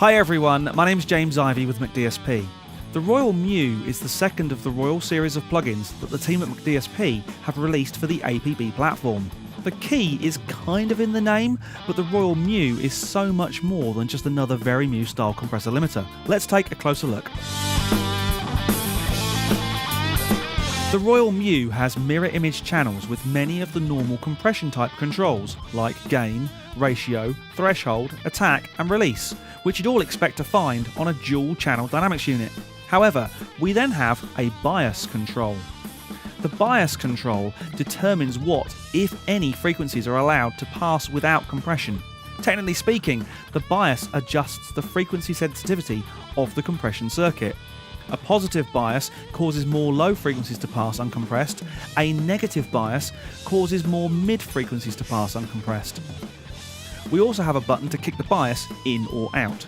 Hi everyone, my name's James Ivey with McDSP. The Royal Mu is the second of the Royal series of plugins that the team at McDSP have released for the APB platform. The key is kind of in the name, but the Royal Mu is so much more than just another very Mu style compressor limiter. Let's take a closer look. The Royal Mu has mirror image channels with many of the normal compression type controls like gain, ratio, threshold, attack and release, which you'd all expect to find on a dual channel dynamics unit. However, we then have a bias control. The bias control determines what, if any, frequencies are allowed to pass without compression. Technically speaking, the bias adjusts the frequency sensitivity of the compression circuit. A positive bias causes more low frequencies to pass uncompressed. A negative bias causes more mid frequencies to pass uncompressed. We also have a button to kick the bias in or out.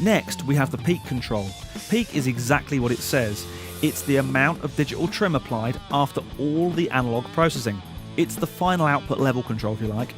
Next, we have the peak control. Peak is exactly what it says. It's the amount of digital trim applied after all the analog processing. It's the final output level control, if you like.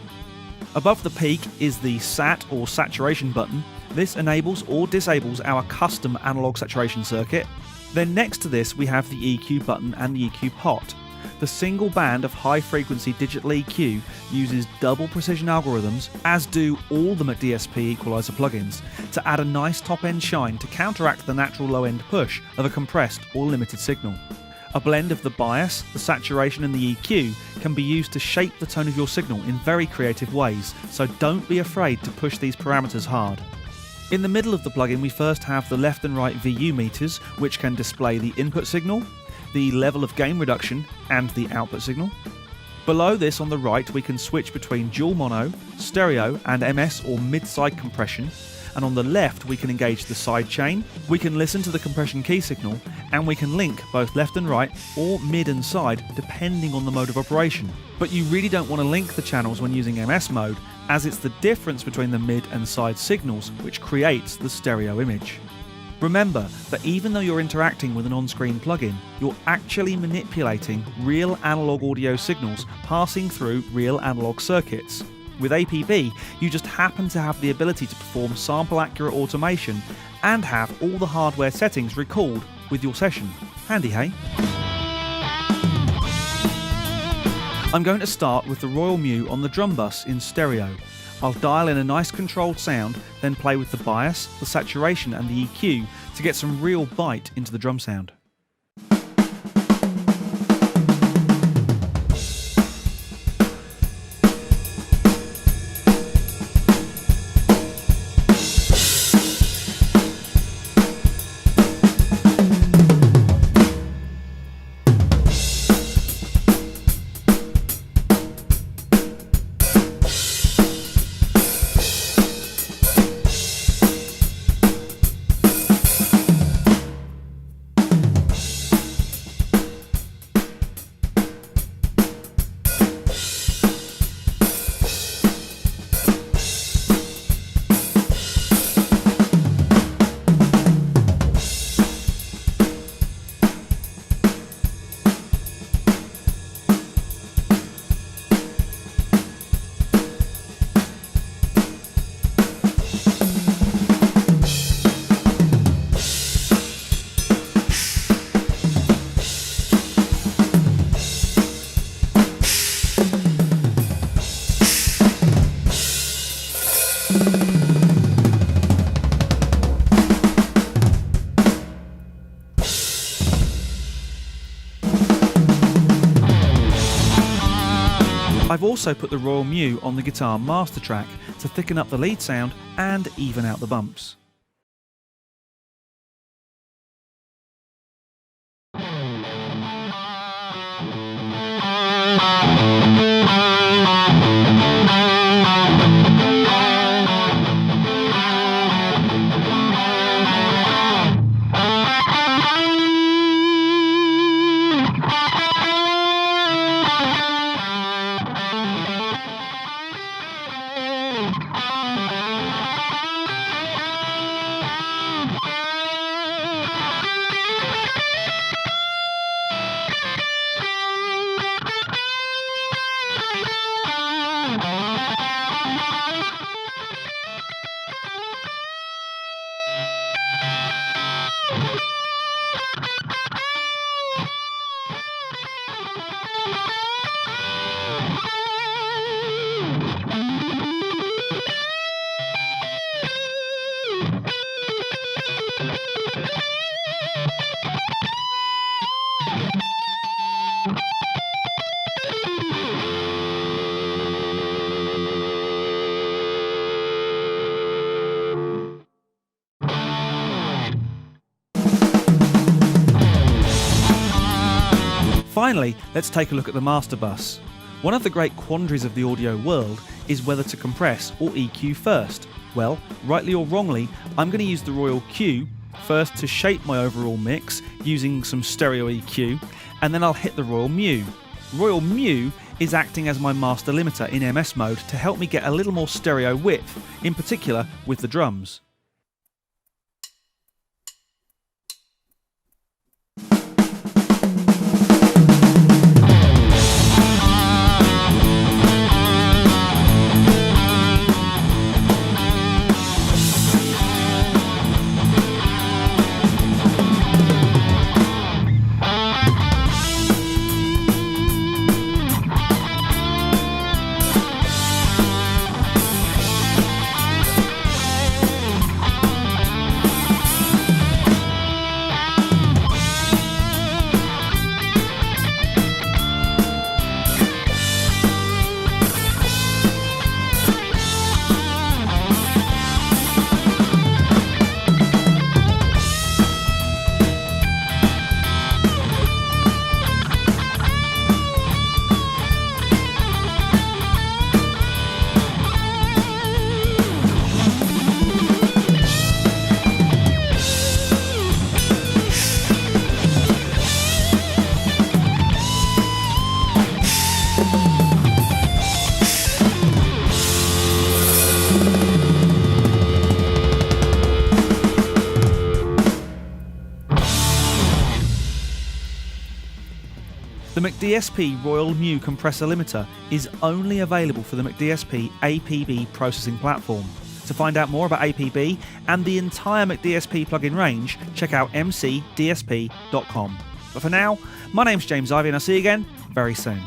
Above the peak is the SAT or saturation button. This enables or disables our custom analog saturation circuit. Then next to this we have the EQ button and the EQ pot. The single band of high frequency digital EQ uses double precision algorithms, as do all the McDSP equalizer plugins, to add a nice top end shine to counteract the natural low end push of a compressed or limited signal. A blend of the bias, the saturation and the EQ can be used to shape the tone of your signal in very creative ways, so don't be afraid to push these parameters hard. In the middle of the plugin we first have the left and right VU meters, which can display the input signal, the level of gain reduction and the output signal. Below this on the right we can switch between dual mono, stereo and MS or mid-side compression, and on the left we can engage the side chain, we can listen to the compression key signal, and we can link both left and right or mid and side depending on the mode of operation. But you really don't want to link the channels when using MS mode, as it's the difference between the mid and side signals which creates the stereo image. Remember that even though you're interacting with an on-screen plugin, you're actually manipulating real analog audio signals passing through real analog circuits. With APB, you just happen to have the ability to perform sample-accurate automation and have all the hardware settings recalled with your session. Handy, hey? I'm going to start with the Royal Mu on the drum bus in stereo. I'll dial in a nice controlled sound, then play with the bias, the saturation and the EQ to get some real bite into the drum sound. I've also put the Royal Mu on the guitar master track to thicken up the lead sound and even out the bumps. Finally, let's take a look at the master bus. One of the great quandaries of the audio world is whether to compress or EQ first. Well, rightly or wrongly, I'm going to use the Royal Q first to shape my overall mix using some stereo EQ, and then I'll hit the Royal Mu. Royal Mu is acting as my master limiter in MS mode to help me get a little more stereo width, in particular with the drums. The McDSP Royal Mu compressor limiter is only available for the McDSP APB processing platform. To find out more about APB and the entire McDSP plugin range, check out mcdsp.com. But for now, my name's James Ivy and I'll see you again very soon.